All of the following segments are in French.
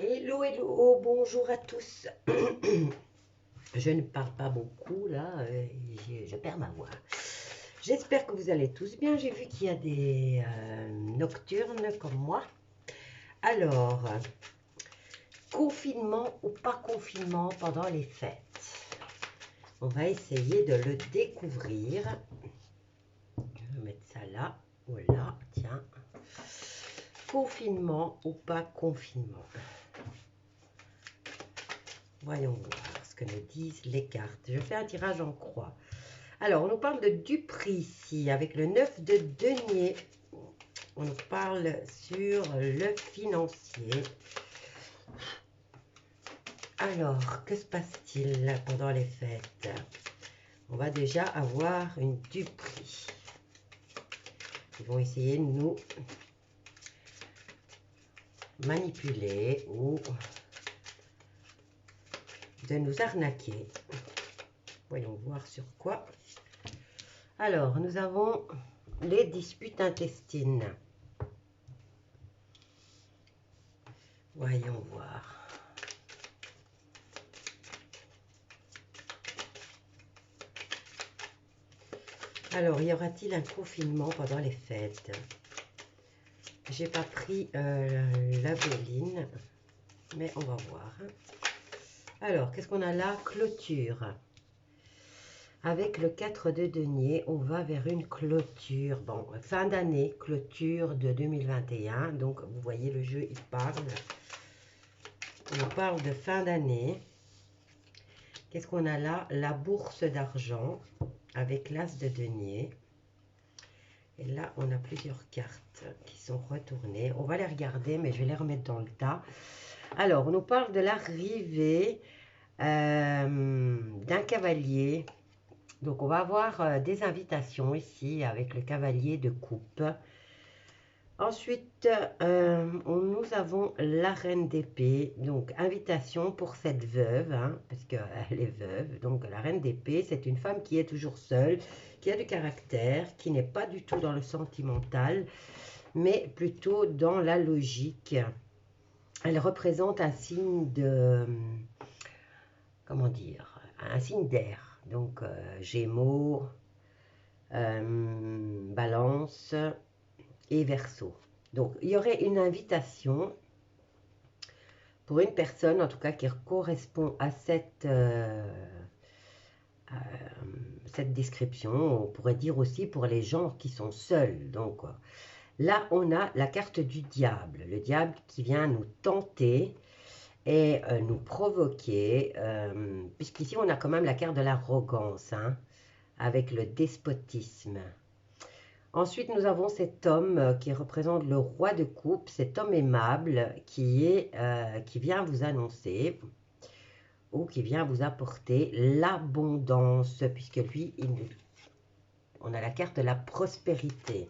Hello, hello, bonjour à tous. Je ne parle pas beaucoup là, je perds ma voix. J'espère que vous allez tous bien. J'ai vu qu'il y a des nocturnes comme moi. Alors, confinement ou pas confinement pendant les fêtes? On va essayer de le découvrir. Je vais mettre ça là, voilà, tiens. Confinement ou pas confinement? Voyons voir ce que nous disent les cartes. Je fais un tirage en croix. Alors, on nous parle de Dupri ici, avec le 9 de denier. On nous parle sur le financier. Alors, que se passe-t-il pendant les fêtes? On va déjà avoir une Dupri. Ils vont essayer de nous manipuler ou de nous arnaquer. Voyons voir sur quoi. Alors, nous avons les disputes intestines. Voyons voir. Alors, y aura-t-il un confinement pendant les fêtes? J'ai pas pris la béline, mais on va voir. Alors, qu'est-ce qu'on a là? Clôture. Avec le 4 de denier, on va vers une clôture. Bon, fin d'année, clôture de 2021. Donc, vous voyez, le jeu, il parle. On parle de fin d'année. Qu'est-ce qu'on a là? La bourse d'argent avec l'as de denier. Et là, on a plusieurs cartes qui sont retournées. On va les regarder, mais je vais les remettre dans le tas. Alors, on nous parle de l'arrivée d'un cavalier. Donc, on va avoir des invitations ici avec le cavalier de coupe. Ensuite, nous avons la reine d'épée. Donc, invitation pour cette veuve, hein, parce qu'elle est veuve. Donc, la reine d'épée, c'est une femme qui est toujours seule, qui a du caractère, qui n'est pas du tout dans le sentimental, mais plutôt dans la logique. Elle représente un signe de... Comment dire? Un signe d'air. Donc, Gémeaux, Balance et Verseau. Donc, il y aurait une invitation pour une personne, en tout cas, qui correspond à cette description. On pourrait dire aussi pour les gens qui sont seuls. Donc, là, on a la carte du diable. Le diable qui vient nous tenter et nous provoquer, puisqu'ici, on a quand même la carte de l'arrogance, hein, avec le despotisme. Ensuite, nous avons cet homme qui représente le roi de coupe, cet homme aimable qui vient vous annoncer ou qui vient vous apporter l'abondance, puisque lui, on a la carte de la prospérité,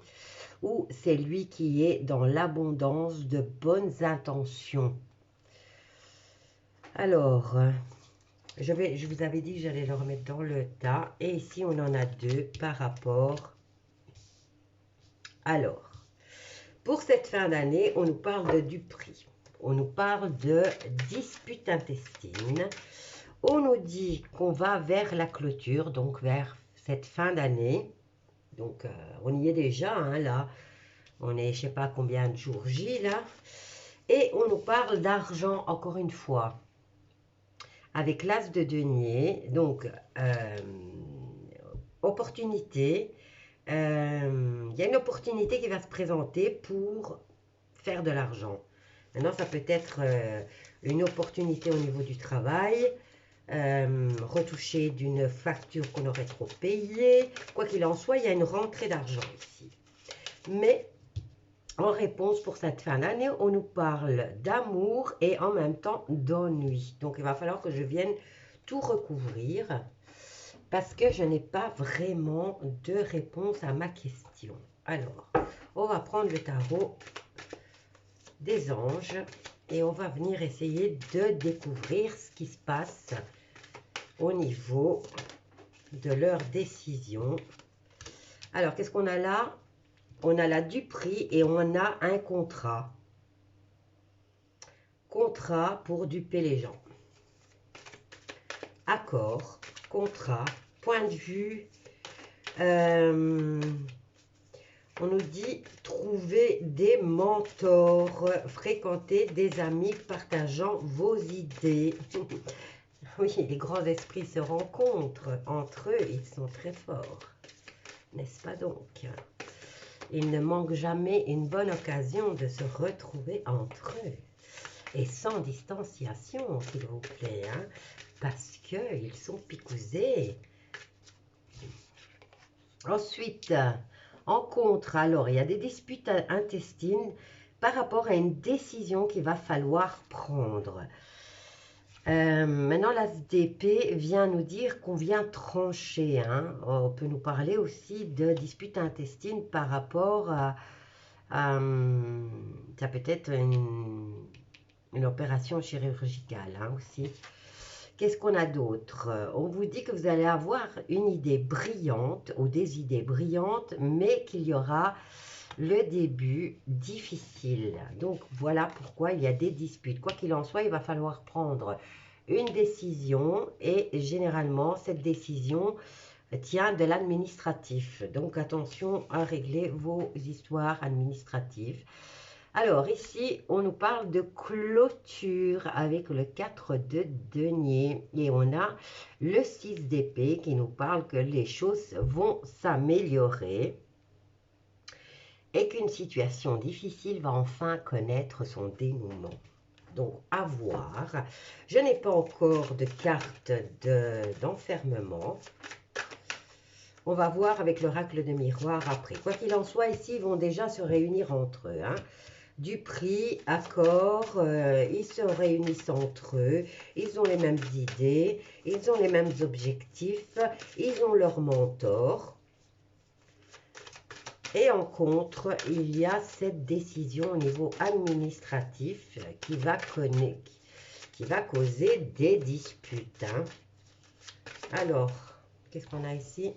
ou c'est lui qui est dans l'abondance de bonnes intentions. Alors, je vous avais dit que j'allais le remettre dans le tas, et ici, on en a deux par rapport. Alors, pour cette fin d'année, on nous parle du prix. On nous parle de dispute intestine. On nous dit qu'on va vers la clôture, donc vers cette fin d'année. Donc, on y est déjà, hein, là. On est, je ne sais pas combien de jours J, là. Et on nous parle d'argent, encore une fois, avec l'as de denier. Donc, opportunité. Il y a une opportunité qui va se présenter pour faire de l'argent. Maintenant, ça peut être une opportunité au niveau du travail, retoucher d'une facture qu'on aurait trop payée. Quoi qu'il en soit, il y a une rentrée d'argent ici. Mais en réponse pour cette fin d'année, on nous parle d'amour et en même temps d'ennui. Donc, il va falloir que je vienne tout recouvrir parce que je n'ai pas vraiment de réponse à ma question. Alors, on va prendre le tarot des anges et on va venir essayer de découvrir ce qui se passe au niveau de leurs décisions. Alors, qu'est-ce qu'on a là? On a la Dupri et on a un contrat. contrat pour duper les gens. Accord, contrat, point de vue. On nous dit trouver des mentors, fréquenter des amis partageant vos idées. Oui, les grands esprits se rencontrent entre eux, ils sont très forts, n'est-ce pas donc? Il ne manque jamais une bonne occasion de se retrouver entre eux. Et sans distanciation, s'il vous plaît, hein, parce qu'ils sont picousés. Ensuite, en contre, alors, il y a des disputes intestines par rapport à une décision qu'il va falloir prendre. Maintenant, l'ASDP vient nous dire qu'on vient trancher. Hein. On peut nous parler aussi de disputes intestines par rapport à ça peut être une opération chirurgicale hein, aussi. Qu'est-ce qu'on a d'autre? On vous dit que vous allez avoir une idée brillante ou des idées brillantes, mais qu'il y aura le début difficile. Donc, voilà pourquoi il y a des disputes. Quoi qu'il en soit, il va falloir prendre une décision et généralement, cette décision tient de l'administratif. Donc, attention à régler vos histoires administratives. Alors, ici, on nous parle de clôture avec le 4 de denier. Et on a le 6 d'épée qui nous parle que les choses vont s'améliorer et qu'une situation difficile va enfin connaître son dénouement. Donc, à voir. Je n'ai pas encore de carte d'enfermement. On va voir avec l'oracle de miroir après. Quoi qu'il en soit, ici, ils vont déjà se réunir entre eux. Hein. Du prix, accord, ils se réunissent entre eux, ils ont les mêmes idées, ils ont les mêmes objectifs, ils ont leur mentor. Et en contre, il y a cette décision au niveau administratif qui va causer des disputes. Hein. Alors, qu'est-ce qu'on a ici?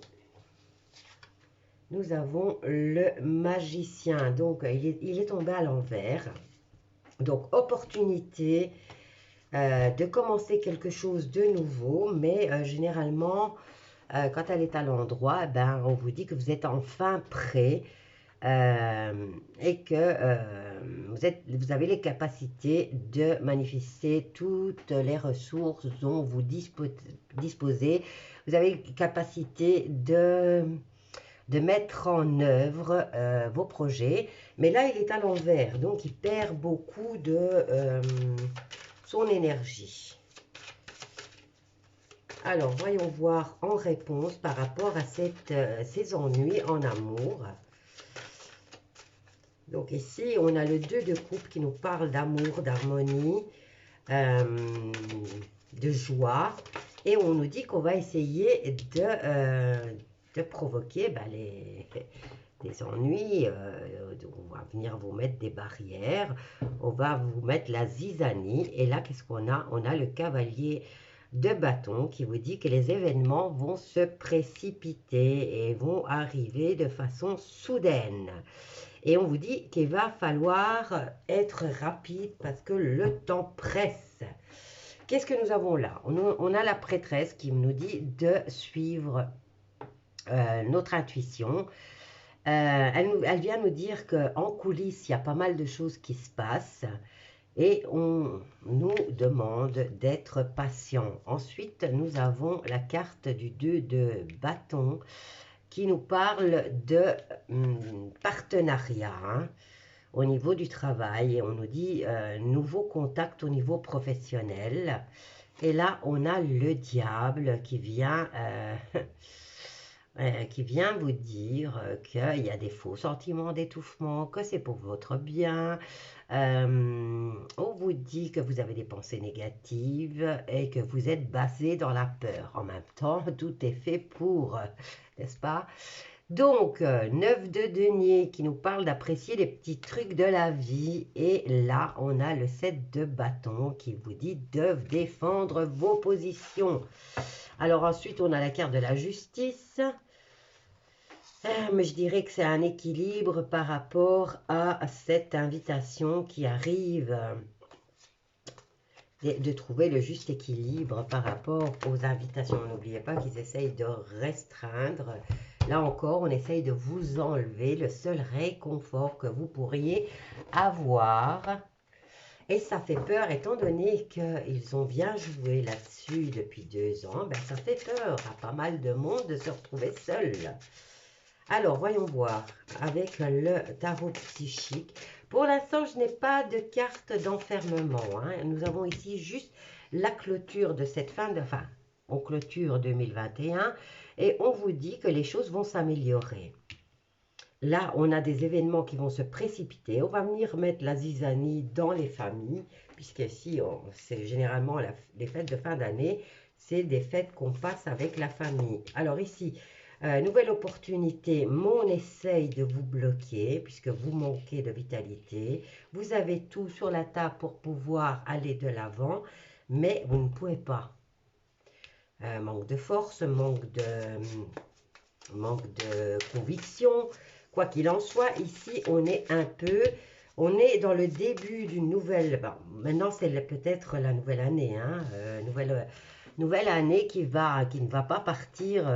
Nous avons le magicien. Donc, il est tombé à l'envers. Donc, opportunité de commencer quelque chose de nouveau. Mais généralement, quand elle est à l'endroit, ben, on vous dit que vous êtes enfin prêt. Et que vous avez les capacités de manifester toutes les ressources dont vous disposez. Vous avez les capacités de mettre en œuvre vos projets. Mais là, il est à l'envers, donc il perd beaucoup de son énergie. Alors, voyons voir en réponse par rapport à ces ennuis en amour. Donc ici, on a le 2 de coupe qui nous parle d'amour, d'harmonie, de joie. Et on nous dit qu'on va essayer de provoquer ben, les ennuis. On va venir vous mettre des barrières. On va vous mettre la zizanie. Et là, qu'est-ce qu'on a? On a le cavalier de bâton qui vous dit que les événements vont se précipiter et vont arriver de façon soudaine. Et on vous dit qu'il va falloir être rapide parce que le temps presse. Qu'est-ce que nous avons là? On a la prêtresse qui nous dit de suivre notre intuition. Elle vient nous dire qu'en coulisses, il y a pas mal de choses qui se passent. Et on nous demande d'être patient. Ensuite, nous avons la carte du 2 de bâton qui nous parle de partenariat hein, au niveau du travail. Et on nous dit nouveau contact au niveau professionnel. Et là, on a le diable qui vient vous dire qu'il y a des faux sentiments d'étouffement, que c'est pour votre bien. On vous dit que vous avez des pensées négatives et que vous êtes basé dans la peur. En même temps, tout est fait pour, n'est-ce pas? Donc, 9 de denier qui nous parle d'apprécier les petits trucs de la vie. Et là, on a le 7 de bâton qui vous dit de défendre vos positions. Alors ensuite, on a la carte de la justice. Mais je dirais que c'est un équilibre par rapport à cette invitation qui arrive de trouver le juste équilibre par rapport aux invitations. N'oubliez pas qu'ils essayent de restreindre. Là encore, on essaye de vous enlever le seul réconfort que vous pourriez avoir. Et ça fait peur, étant donné qu'ils ont bien joué là-dessus depuis 2 ans, ben ça fait peur à pas mal de monde de se retrouver seul. Alors, voyons voir avec le tarot psychique. Pour l'instant, je n'ai pas de carte d'enfermement. Hein. Nous avons ici juste la clôture de cette fin de... Enfin, on clôture 2021 et on vous dit que les choses vont s'améliorer. Là, on a des événements qui vont se précipiter. On va venir mettre la zizanie dans les familles, puisque ici, c'est généralement les fêtes de fin d'année, c'est des fêtes qu'on passe avec la famille. Alors ici, nouvelle opportunité, mais on essaye de vous bloquer, puisque vous manquez de vitalité. Vous avez tout sur la table pour pouvoir aller de l'avant, mais vous ne pouvez pas. Manque de force, manque de conviction. Quoi qu'il en soit, ici, on est dans le début d'une nouvelle, bon, maintenant c'est peut-être la nouvelle année, hein, nouvelle année qui ne va pas partir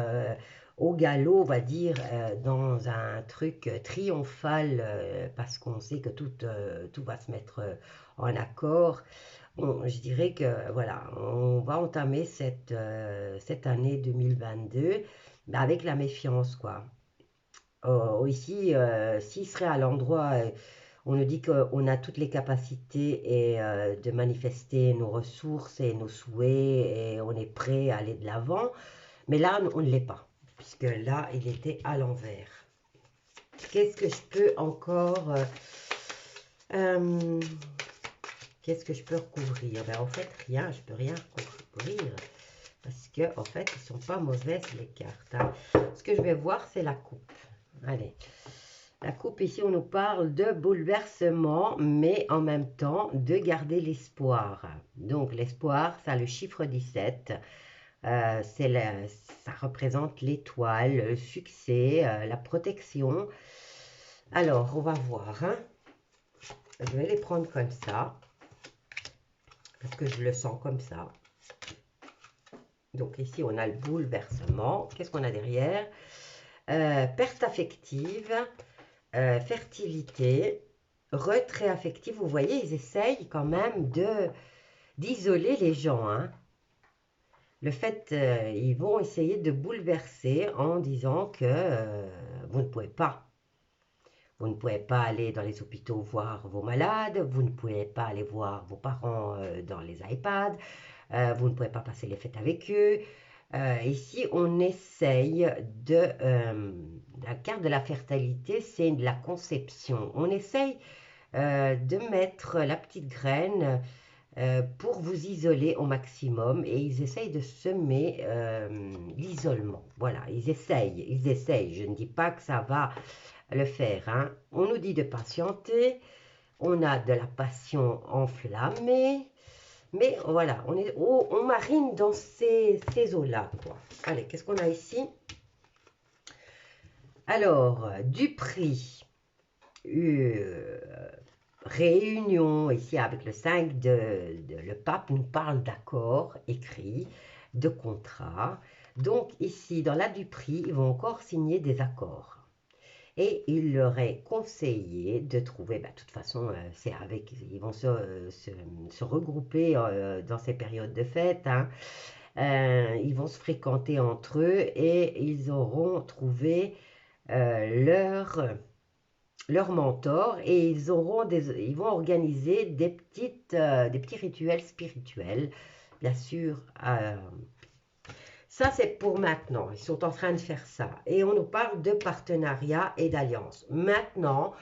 au galop, on va dire, dans un truc triomphal, parce qu'on sait que tout va se mettre en accord. Je dirais que, voilà, on va entamer cette année 2022 avec la méfiance, quoi. Ici, s'il serait à l'endroit, on nous dit qu'on a toutes les capacités de manifester nos ressources et nos souhaits et on est prêt à aller de l'avant. Mais là, on ne l'est pas, puisque là, il était à l'envers. Qu'est-ce que je peux encore... qu'est-ce que je peux recouvrir? Ben, en fait, rien, je peux rien recouvrir. Parce que, en fait, ils ne sont pas mauvaises, les cartes. Hein. Ce que je vais voir, c'est la coupe. Allez, la coupe ici, on nous parle de bouleversement, mais en même temps de garder l'espoir. Donc l'espoir, ça a le chiffre 17, ça représente l'étoile, le succès, la protection. Alors, on va voir. Hein. Je vais les prendre comme ça, parce que je le sens comme ça. Donc ici, on a le bouleversement. Qu'est-ce qu'on a derrière? Perte affective, fertilité, retrait affectif. Vous voyez, ils essayent quand même d'isoler les gens. Hein. Le fait, ils vont essayer de bouleverser en disant que vous ne pouvez pas. Vous ne pouvez pas aller dans les hôpitaux voir vos malades, vous ne pouvez pas aller voir vos parents dans les iPads, vous ne pouvez pas passer les fêtes avec eux. Ici, on essaye la carte de la fertilité, c'est de la conception. On essaye de mettre la petite graine pour vous isoler au maximum et ils essayent de semer l'isolement. Voilà, ils essayent. Je ne dis pas que ça va le faire. Hein. On nous dit de patienter. On a de la passion enflammée. Mais voilà, on marine dans ces eaux-là, quoi. Allez, qu'est-ce qu'on a ici? Alors, du prix. Réunion, ici avec le 5 le pape nous parle d'accord écrit, de contrat. Donc ici, dans la du prix, ils vont encore signer des accords. Et il leur est conseillé de trouver, de toute façon, ils vont se regrouper dans ces périodes de fête. Hein. Ils vont se fréquenter entre eux et ils auront trouvé leur mentor et ils vont organiser des petits rituels spirituels, bien sûr. Ça, c'est pour maintenant. Ils sont en train de faire ça. Et on nous parle de partenariat et d'alliance. Maintenant,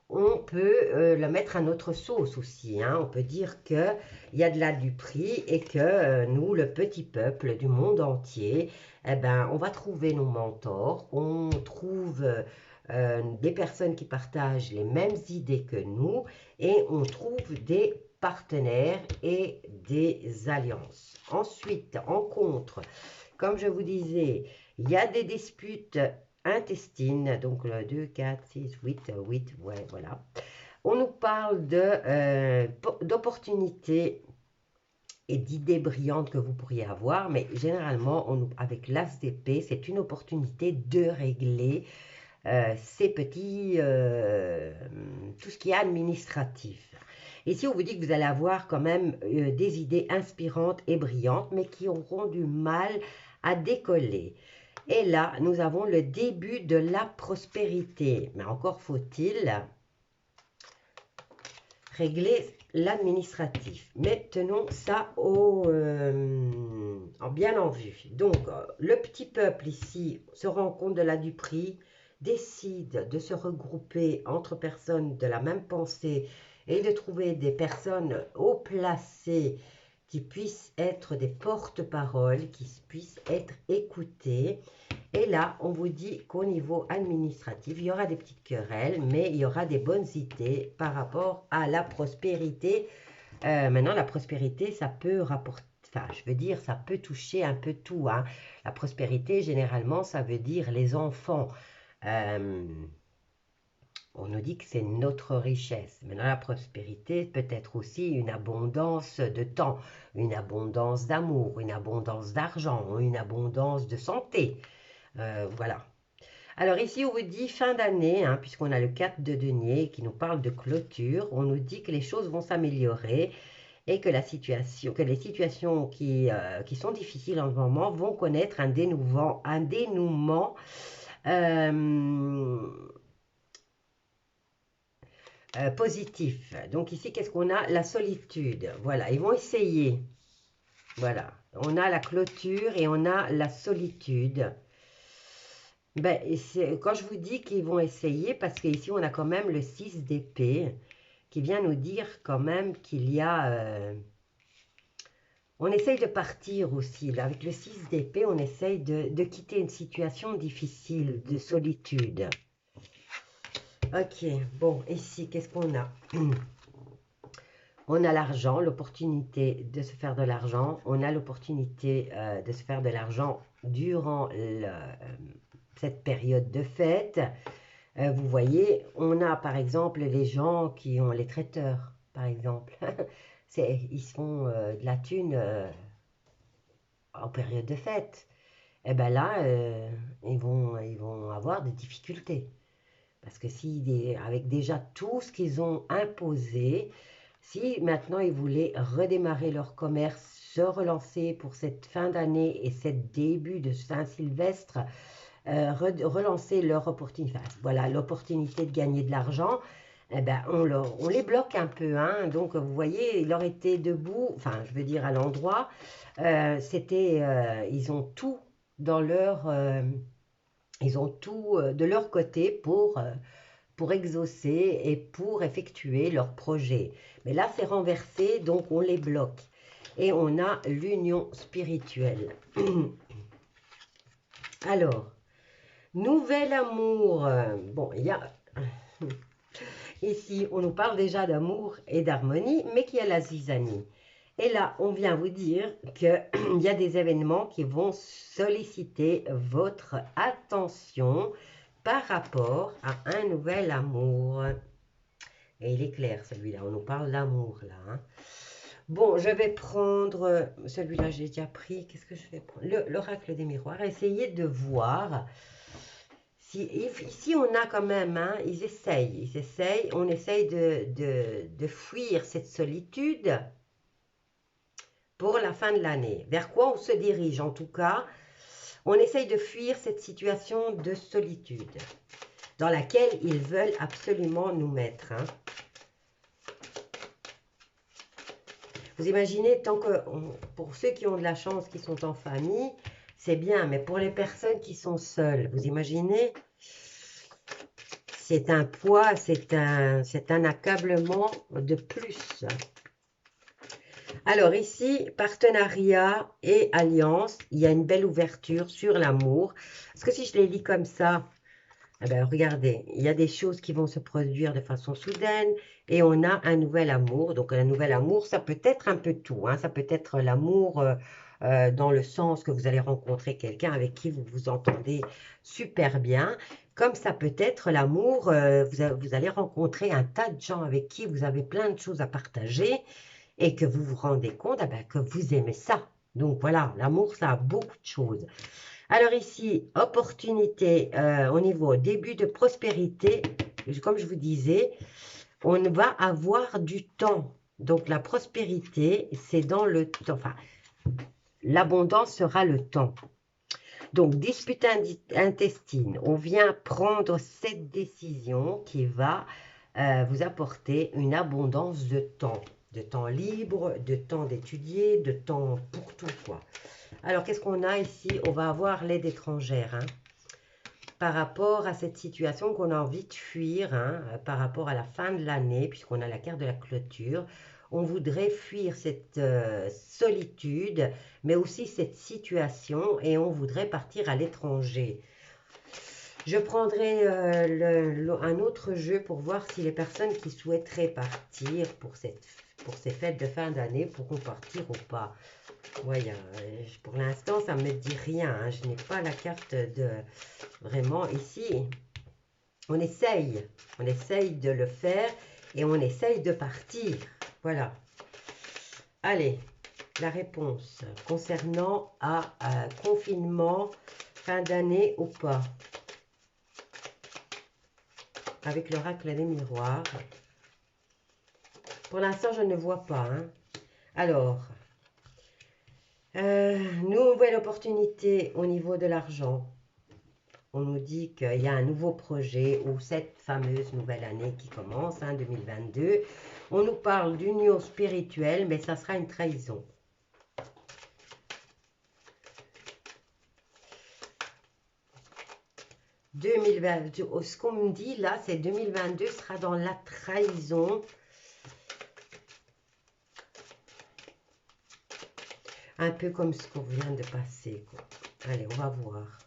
on peut le mettre à notre sauce aussi. Hein. On peut dire qu'il y a de là du prix et que nous, le petit peuple du monde entier, eh ben, on va trouver nos mentors. On trouve des personnes qui partagent les mêmes idées que nous et on trouve des partenaires et des alliances. Ensuite, en contre, comme je vous disais, il y a des disputes intestines, donc le 2, 4, 6, 8, 8, ouais, voilà. On nous parle d'opportunités et d'idées brillantes que vous pourriez avoir, mais généralement, avec l'as d'épée, c'est une opportunité de régler ces petits, tout ce qui est administratif. Ici, on vous dit que vous allez avoir quand même des idées inspirantes et brillantes, mais qui auront du mal à décoller. Et là, nous avons le début de la prospérité. Mais encore faut-il régler l'administratif. Mais tenons ça bien en vue. Donc, le petit peuple ici se rend compte de la duperie, décide de se regrouper entre personnes de la même pensée et de trouver des personnes haut placées qui puissent être des porte-paroles, qui puissent être écoutées. Et là, on vous dit qu'au niveau administratif, il y aura des petites querelles, mais il y aura des bonnes idées par rapport à la prospérité. Maintenant, la prospérité, ça peut rapporter, enfin, je veux dire, ça peut toucher un peu tout, hein. La prospérité, généralement, ça veut dire les enfants. On nous dit que c'est notre richesse. Maintenant, la prospérité peut être aussi une abondance de temps, une abondance d'amour, une abondance d'argent, une abondance de santé. Voilà. Alors ici, on vous dit fin d'année, hein, puisqu'on a le 4 de denier qui nous parle de clôture. On nous dit que les choses vont s'améliorer et que les situations qui sont difficiles en ce moment vont connaître un dénouement positif. Donc ici, qu'est-ce qu'on a? La solitude. Voilà, ils vont essayer. Voilà, on a la clôture et on a la solitude. Ben, quand je vous dis qu'ils vont essayer, parce qu'ici, on a quand même le 6 d'épée qui vient nous dire quand même qu'il y a... on essaye de partir aussi. Là, avec le 6 d'épée, on essaye de quitter une situation difficile, de solitude. Ok, bon, ici, qu'est-ce qu'on a? On a l'argent, l'opportunité de se faire de l'argent. On a l'opportunité de se faire de l'argent durant cette période de fête. Vous voyez, on a par exemple les gens qui ont les traiteurs, par exemple. Ils se font de la thune en période de fête. Et bien là, ils vont avoir des difficultés. Parce que avec déjà tout ce qu'ils ont imposé, si maintenant ils voulaient redémarrer leur commerce, se relancer pour cette fin d'année et cette début de Saint-Sylvestre, relancer leur opportunité, enfin, voilà, l'opportunité de gagner de l'argent, eh ben, on les bloque un peu, hein. Donc vous voyez, ils leur étaient debout, enfin je veux dire à l'endroit, ils ont tout dans leur... ils ont tout de leur côté pour exaucer et pour effectuer leur projet. Mais là, c'est renversé, donc on les bloque. Et on a l'union spirituelle. Alors, nouvel amour. Bon, il y a... Ici, on nous parle déjà d'amour et d'harmonie, mais qu'il y a la zizanie. Et là, on vient vous dire qu'il y a des événements qui vont solliciter votre attention par rapport à un nouvel amour. Et il est clair, celui-là. On nous parle d'amour, là. Hein. Bon, je vais prendre... Celui-là, j'ai déjà pris. Qu'est-ce que je vais prendre? L'oracle des miroirs. Essayez de voir... Ici, on a quand même... Hein, ils essayent. On essaye de fuir cette solitude pour la fin de l'année. Vers quoi on se dirige, en tout cas? On essaye de fuir cette situation de solitude dans laquelle ils veulent absolument nous mettre. Hein. Vous imaginez, pour ceux qui ont de la chance, qui sont en famille, c'est bien, mais pour les personnes qui sont seules, vous imaginez, c'est un poids, c'est un accablement de plus. Alors ici, partenariat et alliance, il y a une belle ouverture sur l'amour. Parce que si je les lis comme ça, eh bien, regardez, il y a des choses qui vont se produire de façon soudaine et on a un nouvel amour. Donc, un nouvel amour, ça peut être un peu tout. Hein. Ça peut être l'amour dans le sens que vous allez rencontrer quelqu'un avec qui vous vous entendez super bien. Comme ça peut être l'amour, vous allez rencontrer un tas de gens avec qui vous avez plein de choses à partager. et que vous vous rendez compte eh ben, que vous aimez ça. Donc voilà, l'amour, ça a beaucoup de choses. Alors ici, opportunité au niveau début de prospérité, comme je vous disais, on va avoir du temps. Donc la prospérité, c'est dans le temps. Enfin, l'abondance sera le temps. Donc, dispute intestine, on vient prendre cette décision qui va vous apporter une abondance de temps libre, de temps d'étudier, de temps pour tout, quoi. Alors, qu'est-ce qu'on a ici? On va avoir l'aide étrangère, hein, par rapport à cette situation qu'on a envie de fuir, hein, par rapport à la fin de l'année, puisqu'on a la carte de la clôture. On voudrait fuir cette solitude, mais aussi cette situation, et on voudrait partir à l'étranger. Je prendrai un autre jeu pour voir si les personnes qui souhaiteraient partir pour ces fêtes de fin d'année pourront partir ou pas. Voyez, pour l'instant, ça ne me dit rien, hein. Je n'ai pas la carte de... Vraiment, ici, on essaye de le faire et on essaye de partir. Voilà. Allez, la réponse concernant confinement, fin d'année ou pas. Avec l'oracle des miroirs. Pour l'instant, je ne vois pas, hein. Alors, nouvelle opportunité au niveau de l'argent. On nous dit qu'il y a un nouveau projet ou cette fameuse nouvelle année qui commence, hein, 2022. On nous parle d'union spirituelle, mais ça sera une trahison. Ce qu'on me dit là, c'est 2022 sera dans la trahison. Un peu comme ce qu'on vient de passer, quoi. Allez, on va voir.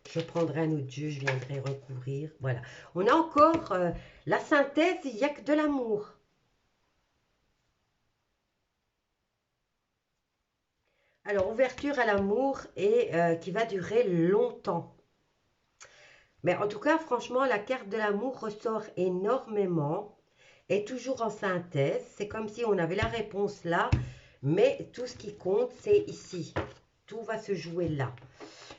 Je prendrai un autre jeu, je viendrai recouvrir. Voilà. On a encore la synthèse, il n'y a que de l'amour. Alors, ouverture à l'amour et qui va durer longtemps. Mais en tout cas, franchement, la carte de l'amour ressort énormément et toujours en synthèse. C'est comme si on avait la réponse là, mais tout ce qui compte, c'est ici. Tout va se jouer là.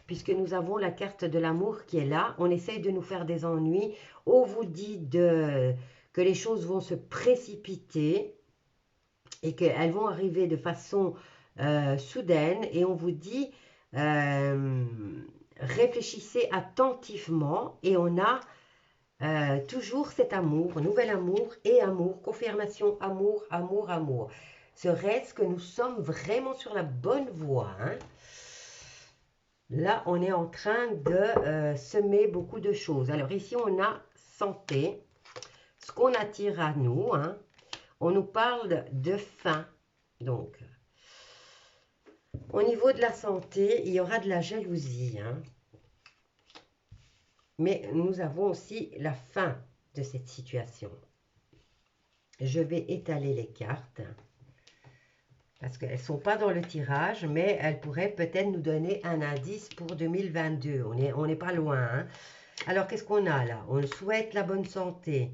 Puisque nous avons la carte de l'amour qui est là. On essaye de nous faire des ennuis. On vous dit que les choses vont se précipiter et qu'elles vont arriver de façon soudaine. Et on vous dit, réfléchissez attentivement. Et on a toujours cet amour, nouvel amour et amour, confirmation, amour, amour, amour. Serait-ce que nous sommes vraiment sur la bonne voie, hein? Là, on est en train de semer beaucoup de choses. Alors ici, on a santé, ce qu'on attire à nous, hein. On nous parle de faim. Donc, au niveau de la santé, il y aura de la jalousie, hein. Mais nous avons aussi la fin de cette situation. Je vais étaler les cartes. Parce qu'elles ne sont pas dans le tirage, mais elles pourraient peut-être nous donner un indice pour 2022. On n'est pas loin, hein. Alors, qu'est-ce qu'on a là? On souhaite la bonne santé.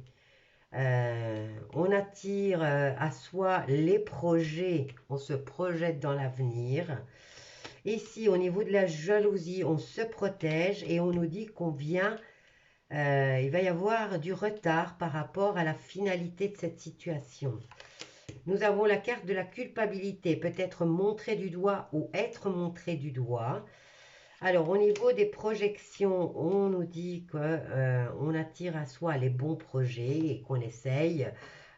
On attire à soi les projets. On se projette dans l'avenir. Ici, au niveau de la jalousie, on se protège et on nous dit qu'on vient... il va y avoir du retard par rapport à la finalité de cette situation. Nous avons la carte de la culpabilité, peut-être montré du doigt ou être montré du doigt. Alors, au niveau des projections, on nous dit qu'on attire à soi les bons projets et qu'on essaye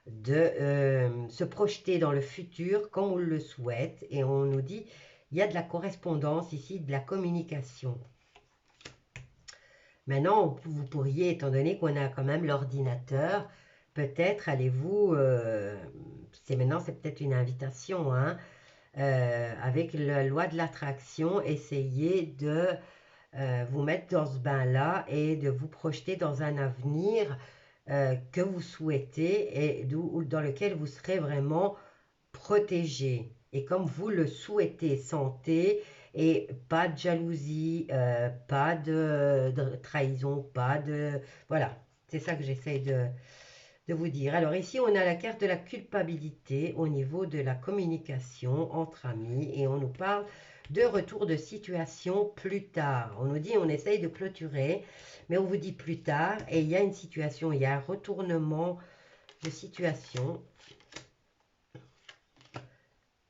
de se projeter dans le futur comme on le souhaite. Et on nous dit il y a de la correspondance ici, de la communication. Maintenant, vous pourriez, étant donné qu'on a quand même l'ordinateur, peut-être allez-vous, maintenant c'est peut-être une invitation, hein, avec la loi de l'attraction, essayez de vous mettre dans ce bain-là et de vous projeter dans un avenir que vous souhaitez et dans lequel vous serez vraiment protégé. Et comme vous le souhaitez, santé et pas de jalousie, pas de trahison, pas de... Voilà, c'est ça que j'essaye de vous dire. Alors ici, on a la carte de la culpabilité au niveau de la communication entre amis et on nous parle de retour de situation plus tard. On nous dit, on essaye de clôturer, mais on vous dit plus tard et il y a une situation, il y a un retournement de situation.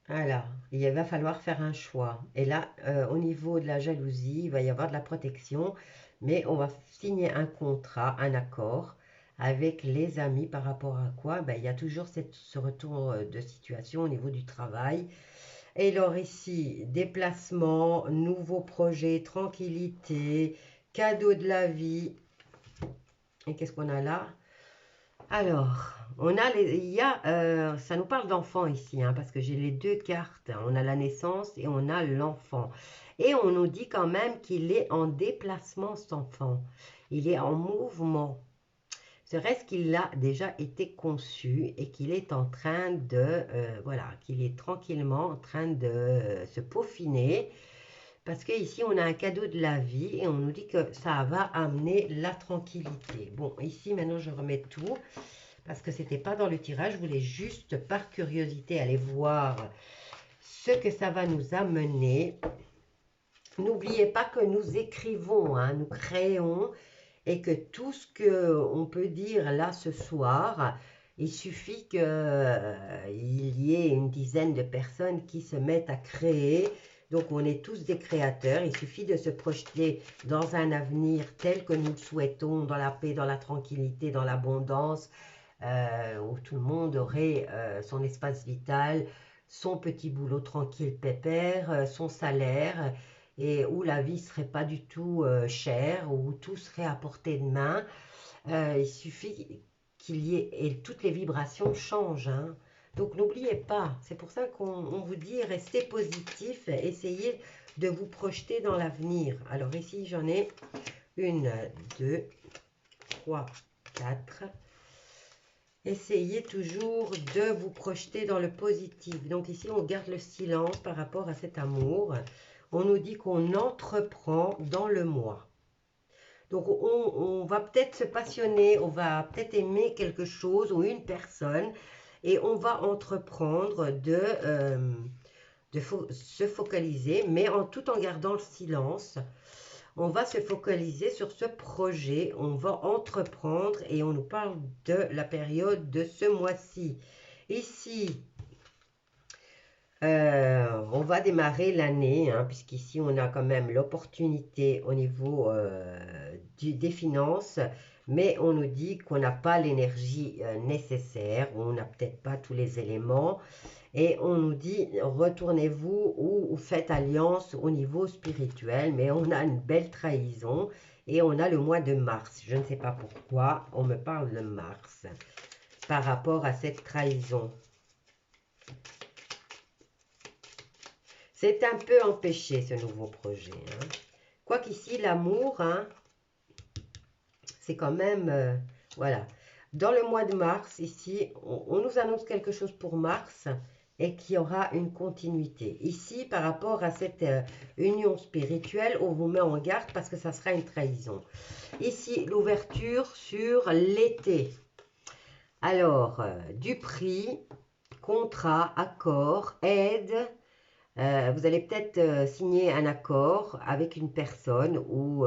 Alors, il va falloir faire un choix. Et là, au niveau de la jalousie, il va y avoir de la protection, mais on va signer un contrat, un accord avec les amis par rapport à quoi? Ben, il y a toujours ce retour de situation au niveau du travail. Et alors ici, déplacement, nouveau projet, tranquillité, cadeau de la vie. Et qu'est-ce qu'on a là? Alors, ça nous parle d'enfant ici, hein, parce que j'ai les deux cartes. On a la naissance et on a l'enfant. Et on nous dit quand même qu'il est en déplacement, cet enfant. Il est en mouvement. Serait-ce qu'il a déjà été conçu et qu'il est en train de, voilà, qu'il est tranquillement en train de se peaufiner. Parce qu'ici, on a un cadeau de la vie et on nous dit que ça va amener la tranquillité. Bon, ici, maintenant, je remets tout parce que ce n'était pas dans le tirage. Je voulais juste, par curiosité, aller voir ce que ça va nous amener. N'oubliez pas que nous écrivons, hein, nous créons et que tout ce qu'on peut dire là ce soir, il suffit qu'il y ait une dizaine de personnes qui se mettent à créer. Donc, on est tous des créateurs. Il suffit de se projeter dans un avenir tel que nous le souhaitons, dans la paix, dans la tranquillité, dans l'abondance, où tout le monde aurait son espace vital, son petit boulot tranquille, pépère, son salaire, et où la vie ne serait pas du tout chère, où tout serait à portée de main. Il suffit qu'il y ait, et toutes les vibrations changent, hein. Donc n'oubliez pas, c'est pour ça qu'on vous dit restez positif, essayez de vous projeter dans l'avenir. Alors ici j'en ai 1, 2, 3, 4. Essayez toujours de vous projeter dans le positif. Donc ici on garde le silence par rapport à cet amour. On nous dit qu'on entreprend dans le mois. Donc, on va peut-être se passionner, on va peut-être aimer quelque chose ou une personne et on va entreprendre se focaliser, mais tout en gardant le silence. On va se focaliser sur ce projet, on va entreprendre et on nous parle de la période de ce mois-ci. Ici, on va démarrer l'année, hein, puisqu'ici on a quand même l'opportunité au niveau des finances, mais on nous dit qu'on n'a pas l'énergie nécessaire, on n'a peut-être pas tous les éléments, et on nous dit retournez-vous ou faites alliance au niveau spirituel, mais on a une belle trahison, et on a le mois de mars. Je ne sais pas pourquoi on me parle de mars par rapport à cette trahison. C'est un peu empêché, ce nouveau projet, hein. Quoique ici, l'amour, hein, c'est quand même... voilà. Dans le mois de mars, ici, on nous annonce quelque chose pour mars et qu'il y aura une continuité. Ici, par rapport à cette union spirituelle, on vous met en garde parce que ça sera une trahison. Ici, l'ouverture sur l'été. Alors, du prix, contrat, accord, aide... vous allez peut-être signer un accord avec une personne où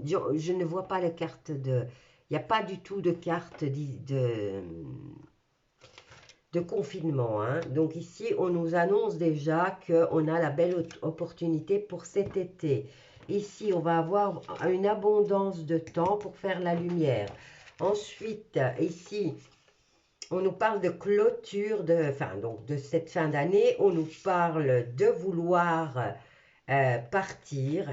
je ne vois pas la carte de... Il n'y a pas du tout de carte de confinement, hein. Donc ici, on nous annonce déjà qu'on a la belle opportunité pour cet été. Ici, on va avoir une abondance de temps pour faire la lumière. Ensuite, ici... on nous parle de clôture, donc de cette fin d'année. On nous parle de vouloir partir,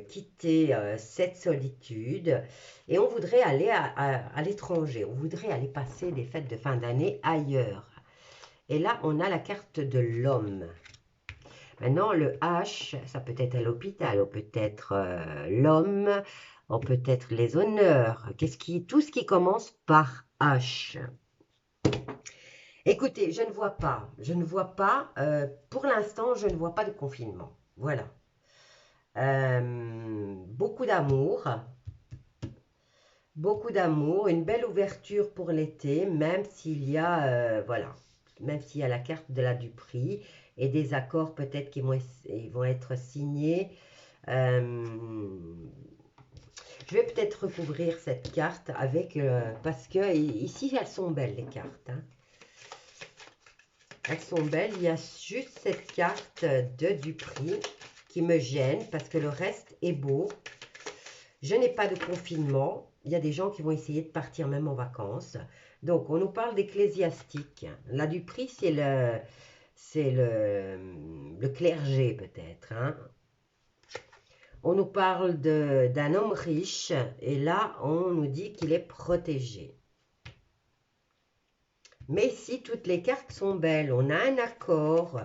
quitter cette solitude. Et on voudrait aller à l'étranger. On voudrait aller passer des fêtes de fin d'année ailleurs. Et là, on a la carte de l'homme. Maintenant, le H, ça peut être à l'hôpital, ou peut-être l'homme, ou peut-être les honneurs. Tout ce qui commence par H. Écoutez, je ne vois pas, pour l'instant, je ne vois pas de confinement. Voilà. Beaucoup d'amour, Beaucoup d'amour, une belle ouverture pour l'été, même s'il y a, voilà, même s'il y a la carte de la Duperie et des accords peut-être qui ils vont être signés. Je vais peut-être recouvrir cette carte avec, parce que ici elles sont belles les cartes, hein. Elles sont belles, il y a juste cette carte de Duperie qui me gêne parce que le reste est beau. Je n'ai pas de confinement. Il y a des gens qui vont essayer de partir même en vacances. Donc, on nous parle d'ecclésiastique. Là, du prix, c'est le clergé peut-être, hein. On nous parle d'un homme riche et là, on nous dit qu'il est protégé. Mais ici, toutes les cartes sont belles. On a un accord,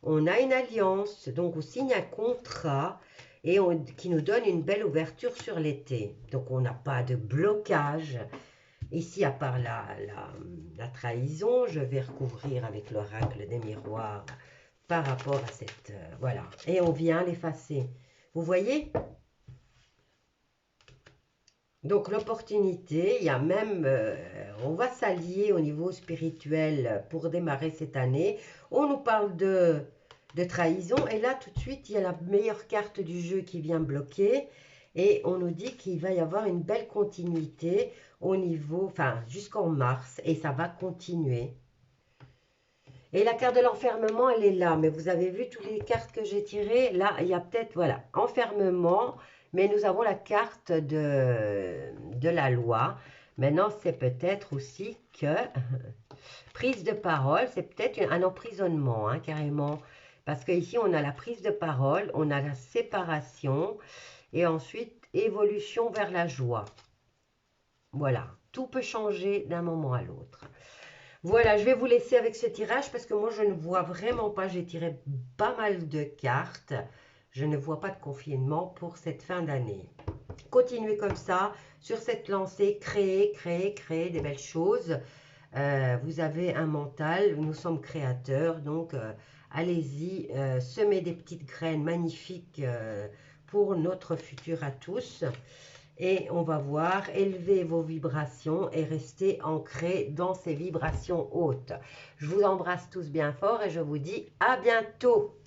on a une alliance, donc on signe un contrat et qui nous donne une belle ouverture sur l'été. Donc on n'a pas de blocage. Ici, à part la trahison, je vais recouvrir avec l'oracle des miroirs par rapport à cette... voilà. Et on vient l'effacer. Vous voyez? Donc l'opportunité, il y a même, on va s'allier au niveau spirituel pour démarrer cette année. On nous parle de trahison et là tout de suite, il y a la meilleure carte du jeu qui vient bloquer et on nous dit qu'il va y avoir une belle continuité au niveau, enfin jusqu'en mars et ça va continuer. Et la carte de l'enfermement, elle est là, mais vous avez vu toutes les cartes que j'ai tirées. Là, il y a peut-être, voilà, enfermement, mais nous avons la carte de la loi. Maintenant, c'est peut-être aussi que prise de parole, c'est peut-être un emprisonnement, hein, carrément. Parce qu'ici, on a la prise de parole, on a la séparation, et ensuite, évolution vers la joie. Voilà, tout peut changer d'un moment à l'autre. Voilà, je vais vous laisser avec ce tirage parce que moi, je ne vois vraiment pas. J'ai tiré pas mal de cartes. Je ne vois pas de confinement pour cette fin d'année. Continuez comme ça, sur cette lancée, créez des belles choses. Vous avez un mental, nous sommes créateurs, donc allez-y, semez des petites graines magnifiques pour notre futur à tous. Et on va voir, élevez vos vibrations et restez ancrés dans ces vibrations hautes. Je vous embrasse tous bien fort et je vous dis à bientôt.